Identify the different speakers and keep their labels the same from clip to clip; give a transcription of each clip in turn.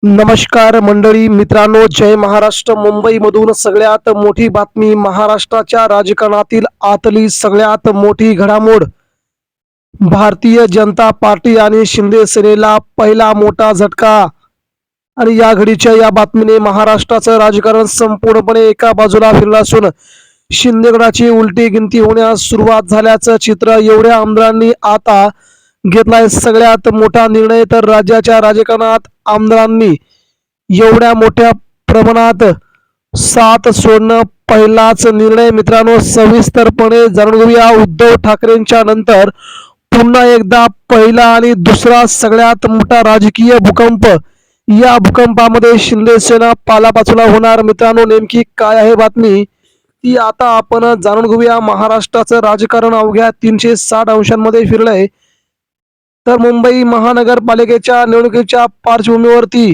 Speaker 1: नमस्कार मंडळी मित्रांनो, जय महाराष्ट्र. मुंबईमधून सगळ्यात मोठी बातमी, महाराष्ट्राच्या राजकारणातील आतली सगळ्यात मोठी घडामोड. भारतीय जनता पार्टी आणि शिंदे सेनेला पहिला मोठा झटका. आणि या घडीच्या या बातमीने महाराष्ट्राचं राजकारण संपूर्णपणे एका बाजूला फिरलं असून शिंदेगडाची उलटी गिनती होण्यास सुरुवात झाल्याचं चित्र एवढ्या आमदारांनी आता घेतलाय सगळ्यात मोठा निर्णय. तर राज्याच्या राजकारणात आमदारांनी एवढ्या मोठ्या प्रमाणात साथ सोडणं पहिलाच निर्णय. मित्रांनो, सविस्तरपणे जाणून घेऊया. उद्धव ठाकरेंच्या नंतर पुन्हा एकदा पहिला आणि दुसरा सगळ्यात मोठा राजकीय भूकंप. या भूकंपामध्ये शिंदे सेना पालापाचोला होणार. मित्रांनो, नेमकी काय आहे बातमी ती आता आपण जाणून घेऊया. महाराष्ट्राचं राजकारण अवघ्या 360 अंशांमध्ये फिरलंय. तर मुंबई महानगरपालिकेच्या निवडणुकीच्या पार्श्वभूमीवरती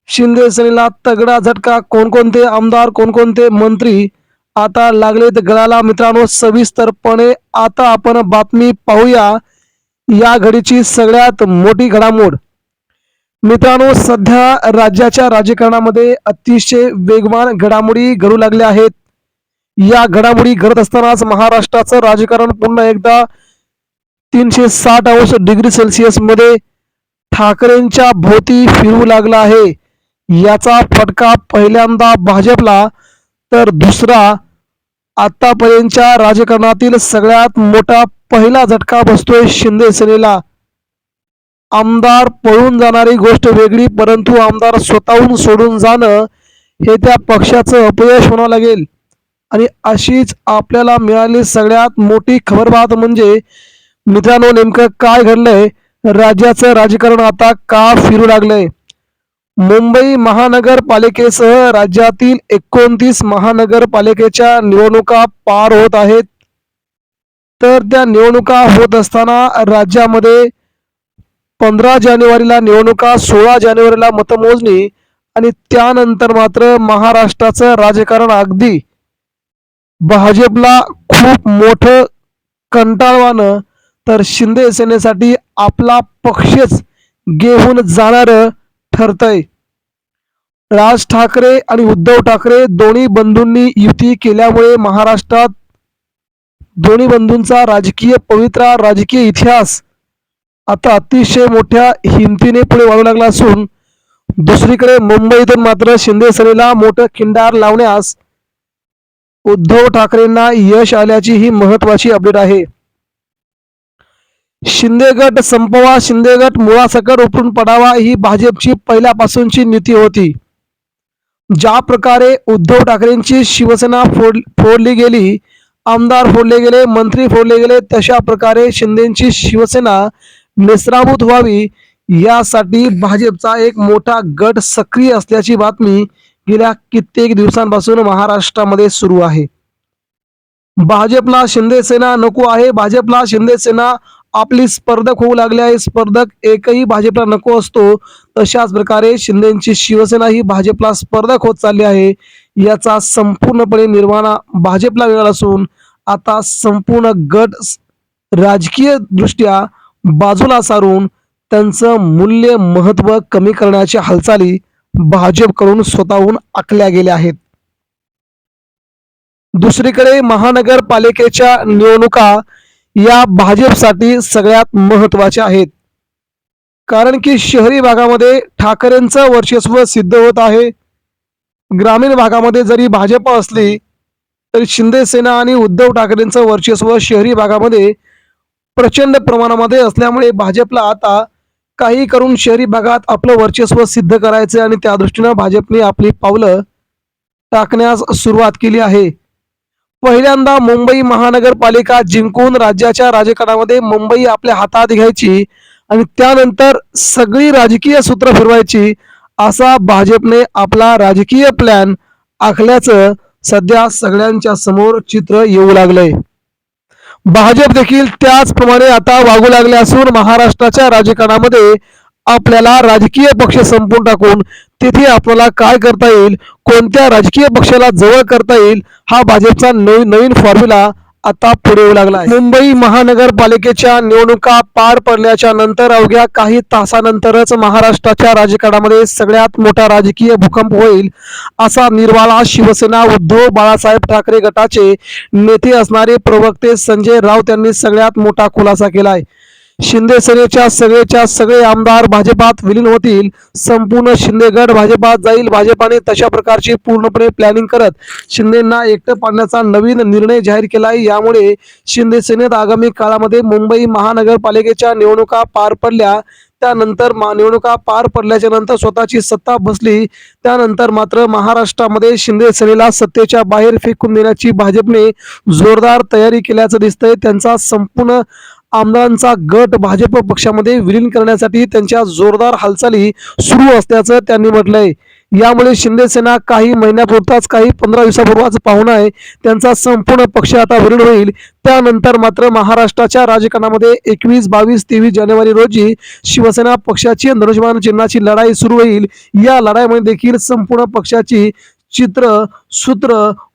Speaker 1: शिंदे सेनेला तगडा झटका. कोणकोणते आमदार, कोणकोणते मंत्री आता लागलेत गळाला. मित्रांनो, सविस्तरपणे आता आपण बातमी पाहूया. या घडीची सगळ्यात मोठी घडामोड. मित्रांनो, सध्या राज्याच्या राजकारणामध्ये अतिशय वेगवान घडामोडी घडू लागल्या आहेत. या घडामोडी घडत असतानाच महाराष्ट्राचं राजकारण पुन्हा एकदा 360° मध्ये ठाकरेंच्या भोवती फिरू लागला आहे. याचा फटका पहिल्यांदा भाजपला, तर दुसरा आतापर्यंतच्या राजकारणातील सगळ्यात मोठा पहिला झटका बसतोय शिंदे सेनेला. आमदार पळून जाणारी गोष्ट वेगळी, परंतु आमदार स्वतःहून सोडून जाणं हे त्या पक्षाचं अपयश म्हणावं लागेल. आणि अशीच आपल्याला मिळाली सगळ्यात मोठी खबरबात म्हणजे मित्रांनो, नेमकं काय घडलंय, राज्याचं राजकारण आता का फिरू लागलंय. मुंबई महानगरपालिकेसह राज्यातील 29 महानगरपालिकेच्या निवडणुका पार होत आहेत. तर त्या निवडणुका होत असताना राज्यामध्ये 15 जानेवारीला निवडणुका, 16 जानेवारीला मतमोजणी आणि त्यानंतर मात्र महाराष्ट्राचं राजकारण अगदी भाजपला खूप मोठं कंटाळवाणं, तर शिंदे सेनेसाठी आपला पक्षच घेऊन जाणार ठरतंय. राज ठाकरे आणि उद्धव ठाकरे दोन्ही बंधूंनी युती केल्यामुळे महाराष्ट्रात दोन्ही बंधूंचा राजकीय पवित्रा, राजकीय इतिहास आता अतिशय मोठ्या हिमतीने पुढे वाढू लागला असून दुसरीकडे मुंबईतून मात्र शिंदे सेनेला मोठं खिंडार लावण्यास उद्धव ठाकरेंना यश आल्याची ही महत्वाची अपडेट आहे. शिंदे गट संपवा, शिंदे गट मुळासकट उपटून पडावा ही भाजपची पहिल्यापासूनची नीती होती. ज्या प्रकारे उद्धव ठाकरेंची शिवसेना फोडली गेली, आमदार फोडले गेले, मंत्री फोडले गेले, तशा प्रकारे शिंदेची शिवसेना निस्राभूत व्हावी यासाठी भाजपचा एक मोठा गट सक्रिय असल्याची बातमी गेल्या कित्येक दिवसांपासून महाराष्ट्रामध्ये सुरू आहे. भाजपला शिंदे सेना नको आहे. भाजपला शिंदे सेना आपली स्पर्धक होऊ लागली आहे. स्पर्धक एकही भाजपला नको असतो, तशाच प्रकारे शिंदेची शिवसेना ही भाजपला स्पर्धक होत चालली आहे. याचा संपूर्णपणे निर्वाणा भाजपला मिळाला असून आता संपूर्ण गट राजकीय दृष्ट्या बाजूला सारून त्यांचं मूल्य महत्व कमी करण्याच्या हालचाली भाजपकडून स्वतःहून आखल्या गेल्या आहेत. दुसरीकडे महानगरपालिकेच्या निवडणुका या भाजपसाठी सगळ्यात महत्वाच्या आहेत. कारण की शहरी भागामध्ये ठाकरेंचं वर्चस्व सिद्ध होत आहे. ग्रामीण भागामध्ये जरी भाजप असली तरी शिंदे सेना आणि उद्धव ठाकरेंचं वर्चस्व शहरी भागामध्ये प्रचंड प्रमाणामध्ये असल्यामुळे भाजपला आता काही करून शहरी भागात आपलं वर्चस्व सिद्ध करायचं आणि त्या दृष्टीनं भाजपने आपली पावलं टाकण्यास सुरुवात केली आहे. पहिल्यांदा मुंबई महानगरपालिका जिंकून राज्याच्या राजकारणामध्ये मुंबई आपल्या हातात घ्यायची आणि त्यानंतर सगळी राजकीय सूत्र फिरवायची, असा भाजपने आपला राजकीय प्लॅन आखल्याचं सध्या सगळ्यांच्या समोर चित्र येऊ लागलंय. भाजप देखील त्याचप्रमाणे आता वागू लागले असून महाराष्ट्राच्या राजकारणामध्ये आपल्याला राजकीय पक्ष संपून टाकून तिथे आपल्याला काय करता येईल, कोणत्या राजकीय पक्षाला जवळ करता येईल, हा भाजपचा नवीन फॉर्म्युला आता पुढे येऊ लागला आहे. मुंबई महानगरपालिकेच्या निवडणुका पार पडल्याच्या नंतर अवघ्या काही तासानंतरच महाराष्ट्राच्या राजकारणामध्ये सगळ्यात मोठा राजकीय भूकंप होईल असा निर्वाळा शिवसेना उद्धव बाळासाहेब ठाकरे गटाचे नेते असणारे प्रवक्ते संजय राऊत यांनी सगळ्यात मोठा खुलासा केला आहे. शिंदे सेनेच्या सगळे आमदार भाजपात विलीन होतील. संपूर्ण शिंदे गट भाजपात जाईल. भाजपाने तशा प्रकारची पूर्णपणे प्लॅनिंग करत शिंदेंना एकटं पाडण्याचा नवीन निर्णय जाहीर केला आहे. यामुळे शिंदे सेनेत आगामी काळामध्ये मुंबई महानगरपालिकेच्या निवडणुका पार पडल्या त्यानंतर निवडणुका पार पडल्याच्या नंतर स्वतःची सत्ता बसली त्यानंतर मात्र महाराष्ट्रामध्ये शिंदे सेनेला सत्तेच्या बाहेर फेकून देण्याची भाजपने जोरदार तयारी केल्याचं दिसतंय. त्यांचा संपूर्ण आमदारांचा गट भाजप पक्षामध्ये विलीन करण्यासाठी त्यांच्या जोरदार हालचाली सुरू असल्याचं त्यांनी म्हटलंय. यामुळे शिंदे सेना काही महिन्यापुरताच काही 15 दिवसापूर्वाच पाहुणा आहे त्यांचा संपूर्ण पक्ष आता विलीन होईल. त्यानंतर मात्र महाराष्ट्राच्या राजकारणामध्ये 21, 22, 23 जानेवारी रोजी शिवसेना पक्षाची धनुष्यबाण चिन्हाची लढाई सुरू होईल. या लढाईमध्ये देखील संपूर्ण पक्षाची चित्र सूत्र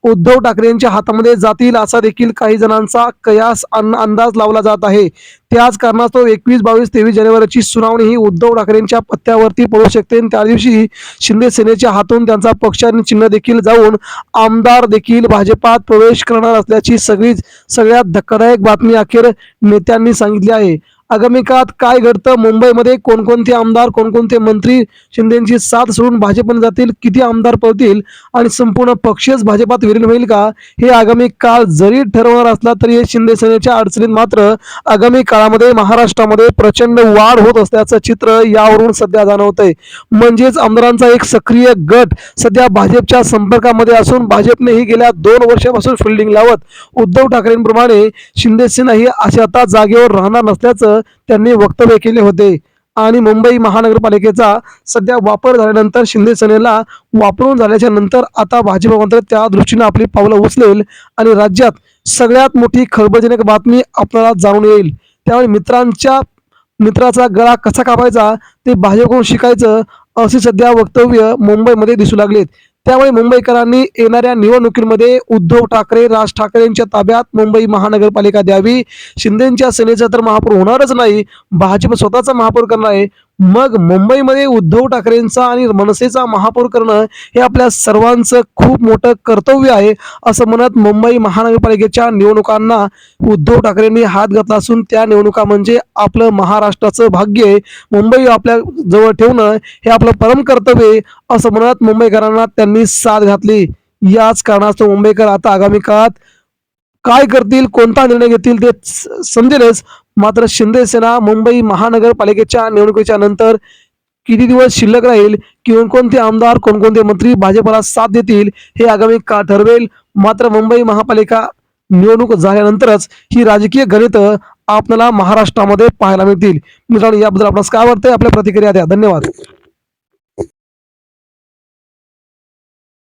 Speaker 1: उद्धव ठाकरे यांच्या हातामध्ये जातील असा देखील काही जणांचा कयास अंदाज लावला जात आहे. त्याच कारणास्तव 21, 22, 23 जानेवारीची सुनावणी ही उद्धव ठाकरेंच्या पत्त्यावरती पडू शकते. त्या दिवशी शिंदे सेनेच्या हातून त्यांचा पक्ष आणि चिन्ह देखील जाऊन आमदार देखील भाजपात प्रवेश करणार असल्याची सगळ्यात धक्कादायक बातमी अखेर नेत्यांनी सांगितली आहे. आगामी काळात काय घडतं, मुंबईमध्ये कोणकोणते आमदार कोणकोणते मंत्री शिंदेची साथ सोडून भाजपने जातील, किती आमदार पळतील आणि संपूर्ण पक्षच भाजपात विलीन होईल का, हे आगामी काळ जरी ठरवणार असला तरी हे शिंदे सेनेच्या अडचणीत मात्र आगामी काळामध्ये महाराष्ट्रामध्ये प्रचंड वाढ होत असल्याचं चित्र यावरून सध्या जाणवतंय. म्हणजेच आमदारांचा एक सक्रिय गट सध्या भाजपच्या संपर्कामध्ये असून भाजपनेही गेल्या 2 वर्षापासून फिल्डिंग लावत उद्धव ठाकरेंप्रमाणे शिंदे सेना ही अशी आता जागेवर राहणार नसल्याचं त्यांनी वक्तव्य केले होते. आणि मुंबई महानगरपालिकेचा सध्या वापर झाल्यानंतर शिंदे सेनेला वापरून झाल्याच्या नंतर आता भाजप मात्र त्या दृष्टीने आपली पावलं उचलेल आणि राज्यात सगळ्यात मोठी खळबळजनक बातमी आपल्याला जाणून येईल. त्यामुळे मित्राचा गळा कसा कापायचा ते भाजपकडून शिकायचं असे सध्या वक्तव्य मुंबईमध्ये दिसू लागलेत. त्यामुळे मुंबईकरांनी येणाऱ्या निवडणुकीमध्ये उद्धव ठाकरे, राज ठाकरेंच्या ताब्यात मुंबई महानगरपालिका द्यावी. शिंदेच्या सेनेचा तर महापौर होणारच नाही, भाजप स्वतःचा महापौर करणार आहे. मग मुंबईमध्ये उद्धव ठाकरेंचा आणि मनसेचा महापौर करणं हे आपल्या सर्वांचं खूप मोठं कर्तव्य आहे असं म्हणत मुंबई महानगरपालिकेच्या निवडणुकांना उद्धव ठाकरेंनी हात घातला असून त्या निवडणुका म्हणजे आपलं महाराष्ट्राचं भाग्य आहे. मुंबई आपल्या जवळ ठेवणं हे आपलं परम कर्तव्य आहे असं म्हणत मुंबईकरांना त्यांनी साथ घातली. याच कारणास्तव मुंबईकर आता आगामी काळात काय करतील, कोणता निर्णय घेतील ते समजेलच. मात्र शिंदे सेना मुंबई महानगरपालिकेच्या निवडणुकीच्या नंतर किती दिवस शिल्लक राहील, कोणकोणते आमदार कोणकोणते मंत्री भाजपला साथ देतील हे आगामी काळ ठरवेल. मात्र मुंबई महापालिका निवडणूक झाल्यानंतरच ही राजकीय गणित आपल्याला महाराष्ट्रामध्ये पाहायला मिळतील. मित्रांनो, याबद्दल आपणास काय वाटतंय, आपल्या प्रतिक्रिया द्या. धन्यवाद.